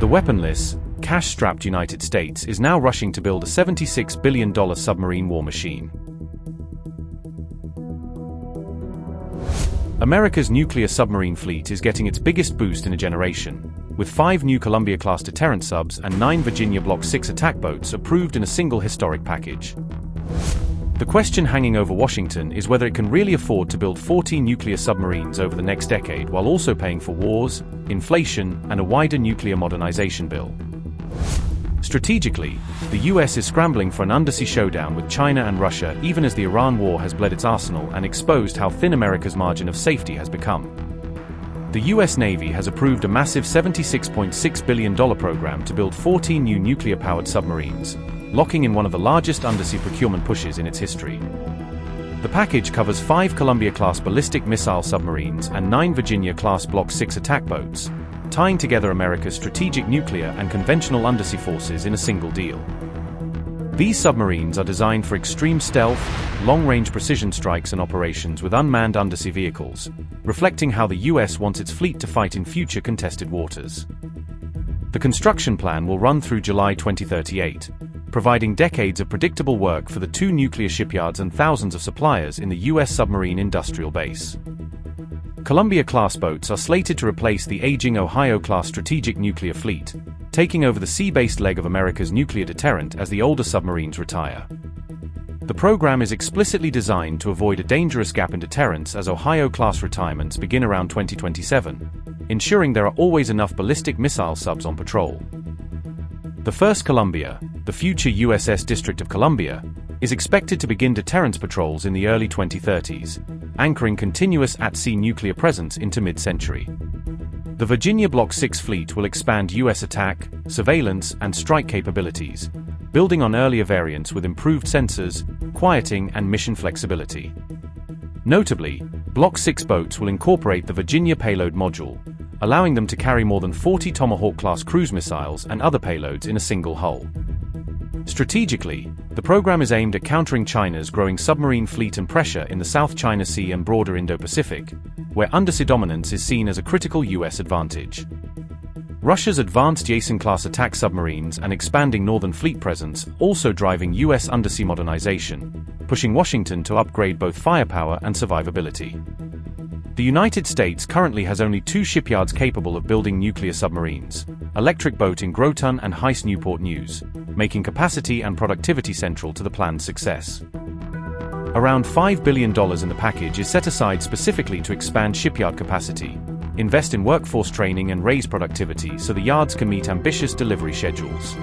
The weaponless, cash-strapped United States is now rushing to build a $76 billion submarine war machine. America's nuclear submarine fleet is getting its biggest boost in a generation, with 5 new Columbia-class deterrent subs and 9 Virginia Block 6 attack boats approved in a single historic package. The question hanging over Washington is whether it can really afford to build 14 nuclear submarines over the next decade while also paying for wars, inflation, and a wider nuclear modernization bill. Strategically, the US is scrambling for an undersea showdown with China and Russia even as the Iran war has bled its arsenal and exposed how thin America's margin of safety has become. The US Navy has approved a massive $76.6 billion program to build 14 new nuclear-powered submarines, locking in one of the largest undersea procurement pushes in its history. The package covers 5 Columbia-class ballistic missile submarines and 9 Virginia-class Block 6 attack boats, tying together America's strategic nuclear and conventional undersea forces in a single deal. These submarines are designed for extreme stealth, long-range precision strikes and operations with unmanned undersea vehicles, reflecting how the US wants its fleet to fight in future contested waters. The construction plan will run through July 2038, providing decades of predictable work for the 2 nuclear shipyards and thousands of suppliers in the US submarine industrial base. Columbia-class boats are slated to replace the aging Ohio-class strategic nuclear fleet, taking over the sea-based leg of America's nuclear deterrent as the older submarines retire. The program is explicitly designed to avoid a dangerous gap in deterrence as Ohio-class retirements begin around 2027, ensuring there are always enough ballistic missile subs on patrol. The first Columbia, the future USS District of Columbia, is expected to begin deterrence patrols in the early 2030s, anchoring continuous at-sea nuclear presence into mid-century. The Virginia Block 6 fleet will expand US attack, surveillance, and strike capabilities, building on earlier variants with improved sensors, quieting, and mission flexibility. Notably, Block 6 boats will incorporate the Virginia Payload Module, allowing them to carry more than 40 Tomahawk-class cruise missiles and other payloads in a single hull. Strategically, the program is aimed at countering China's growing submarine fleet and pressure in the South China Sea and broader Indo-Pacific, where undersea dominance is seen as a critical US advantage. Russia's advanced JASSM-class attack submarines and expanding Northern Fleet presence also driving US undersea modernization, pushing Washington to upgrade both firepower and survivability. The United States currently has only 2 shipyards capable of building nuclear submarines, Electric Boat in Groton and Heiss Newport News, making capacity and productivity central to the plan's success. Around $5 billion in the package is set aside specifically to expand shipyard capacity, invest in workforce training and raise productivity so the yards can meet ambitious delivery schedules.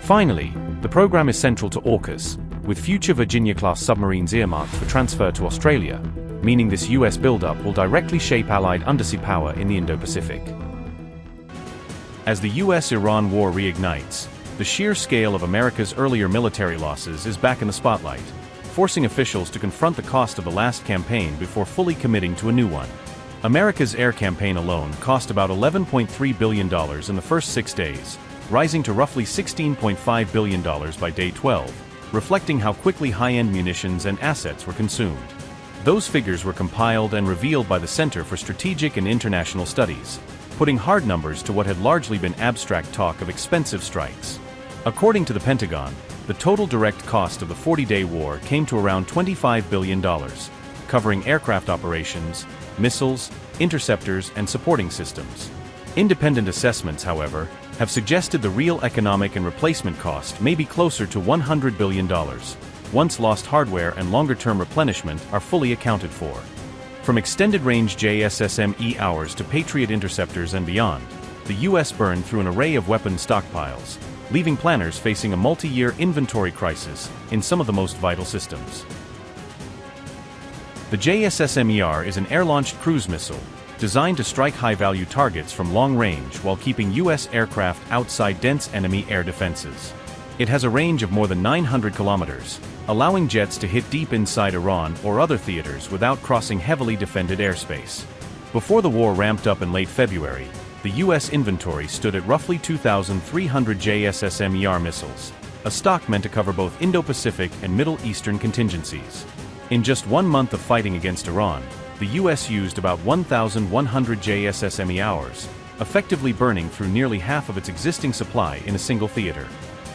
Finally, the program is central to AUKUS, with future Virginia-class submarines earmarked for transfer to Australia, meaning this US buildup will directly shape Allied undersea power in the Indo-Pacific. As the US-Iran war reignites, the sheer scale of America's earlier military losses is back in the spotlight, forcing officials to confront the cost of the last campaign before fully committing to a new one. America's air campaign alone cost about $11.3 billion in the first 6 days, rising to roughly $16.5 billion by day 12, reflecting how quickly high-end munitions and assets were consumed. Those figures were compiled and revealed by the Center for Strategic and International Studies, putting hard numbers to what had largely been abstract talk of expensive strikes. According to the Pentagon, the total direct cost of the 40-day war came to around $25 billion, covering aircraft operations, missiles, interceptors, and supporting systems. Independent assessments, however, have suggested the real economic and replacement cost may be closer to $100 billion, once lost hardware and longer-term replenishment are fully accounted for. From extended-range JASSM-ER hours to Patriot interceptors and beyond, the US burned through an array of weapon stockpiles, leaving planners facing a multi-year inventory crisis in some of the most vital systems. The JASSM-ER is an air-launched cruise missile, designed to strike high-value targets from long range while keeping US aircraft outside dense enemy air defenses. It has a range of more than 900 kilometers, allowing jets to hit deep inside Iran or other theaters without crossing heavily defended airspace. Before the war ramped up in late February, the US inventory stood at roughly 2,300 JASSM-ER missiles, a stock meant to cover both Indo-Pacific and Middle Eastern contingencies. In just 1 month of fighting against Iran, the US used about 1,100 JASSM-ER hours, effectively burning through nearly half of its existing supply in a single theater.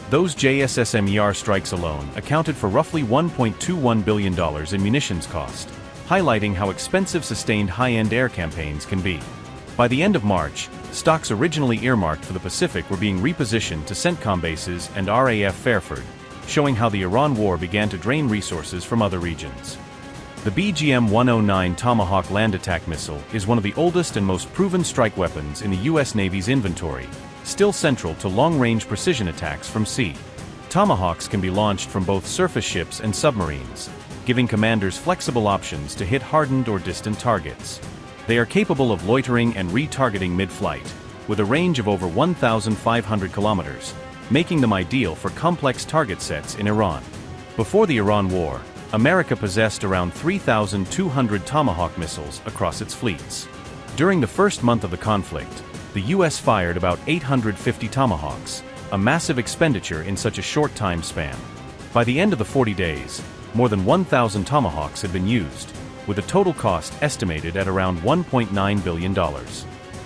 Those JASSM-ER strikes alone accounted for roughly $1.21 billion in munitions cost, highlighting how expensive sustained high-end air campaigns can be. By the end of March, stocks originally earmarked for the Pacific were being repositioned to CENTCOM bases and RAF Fairford, showing how the Iran war began to drain resources from other regions. The BGM-109 Tomahawk land attack missile is one of the oldest and most proven strike weapons in the U.S. Navy's inventory, still central to long-range precision attacks from sea. Tomahawks can be launched from both surface ships and submarines, giving commanders flexible options to hit hardened or distant targets. They are capable of loitering and retargeting mid-flight, with a range of over 1,500 kilometers, making them ideal for complex target sets in Iran. Before the Iran war, America possessed around 3,200 Tomahawk missiles across its fleets. During the first month of the conflict, the U.S. fired about 850 Tomahawks, a massive expenditure in such a short time span. By the end of the 40 days, more than 1,000 Tomahawks had been used, with a total cost estimated at around $1.9 billion.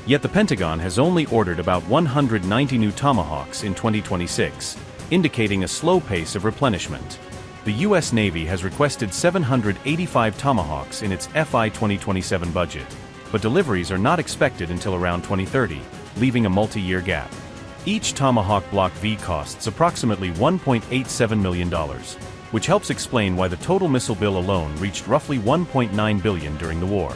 Yet the Pentagon has only ordered about 190 new Tomahawks in 2026, indicating a slow pace of replenishment. The U.S. Navy has requested 785 Tomahawks in its FY 2027 budget, but deliveries are not expected until around 2030, leaving a multi-year gap. Each Tomahawk Block V costs approximately $1.87 million, which helps explain why the total missile bill alone reached roughly $1.9 billion during the war.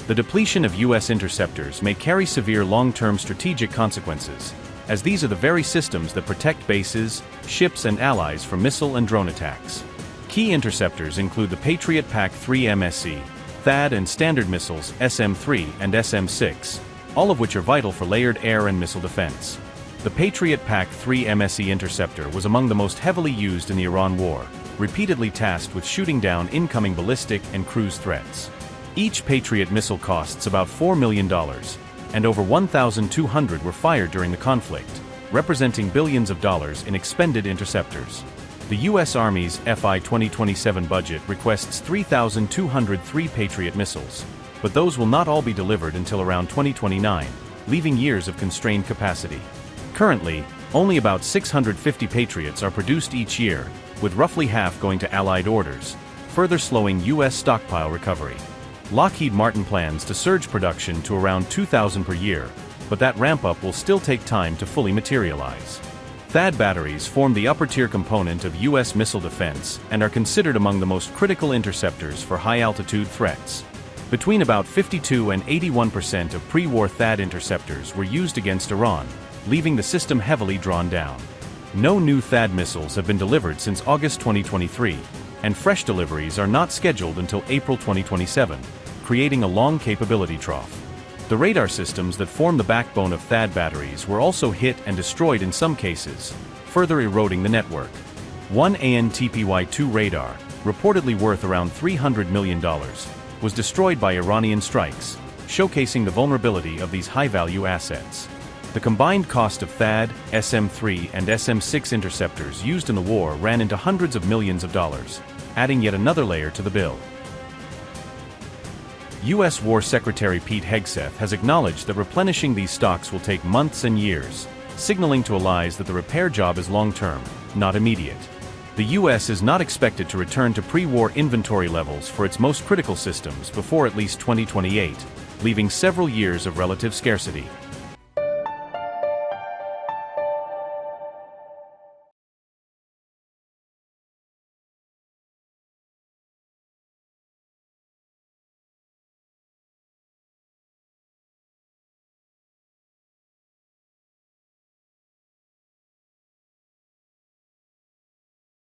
The depletion of U.S. interceptors may carry severe long-term strategic consequences, as these are the very systems that protect bases, ships and allies from missile and drone attacks. Key interceptors include the Patriot PAC-3 MSE, THAAD and Standard missiles SM-3 and SM-6, all of which are vital for layered air and missile defense. The Patriot PAC-3 MSE interceptor was among the most heavily used in the Iran war, repeatedly tasked with shooting down incoming ballistic and cruise threats. Each Patriot missile costs about $4 million, and over 1,200 were fired during the conflict, representing billions of dollars in expended interceptors. The U.S. Army's FY 2027 budget requests 3,203 Patriot missiles, but those will not all be delivered until around 2029, leaving years of constrained capacity. Currently, only about 650 Patriots are produced each year, with roughly half going to Allied orders, further slowing U.S. stockpile recovery. Lockheed Martin plans to surge production to around 2,000 per year, but that ramp-up will still take time to fully materialize. THAAD batteries form the upper-tier component of U.S. missile defense and are considered among the most critical interceptors for high-altitude threats. Between about 52 and 81% of pre-war THAAD interceptors were used against Iran, leaving the system heavily drawn down. No new THAAD missiles have been delivered since August 2023, and fresh deliveries are not scheduled until April 2027, creating a long capability trough. The radar systems that form the backbone of THAAD batteries were also hit and destroyed in some cases, further eroding the network. One AN/TPY-2 radar, reportedly worth around $300 million, was destroyed by Iranian strikes, showcasing the vulnerability of these high-value assets. The combined cost of THAAD, SM-3 and SM-6 interceptors used in the war ran into hundreds of millions of dollars, adding yet another layer to the bill. U.S. War Secretary Pete Hegseth has acknowledged that replenishing these stocks will take months and years, signaling to allies that the repair job is long-term, not immediate. The U.S. is not expected to return to pre-war inventory levels for its most critical systems before at least 2028, leaving several years of relative scarcity.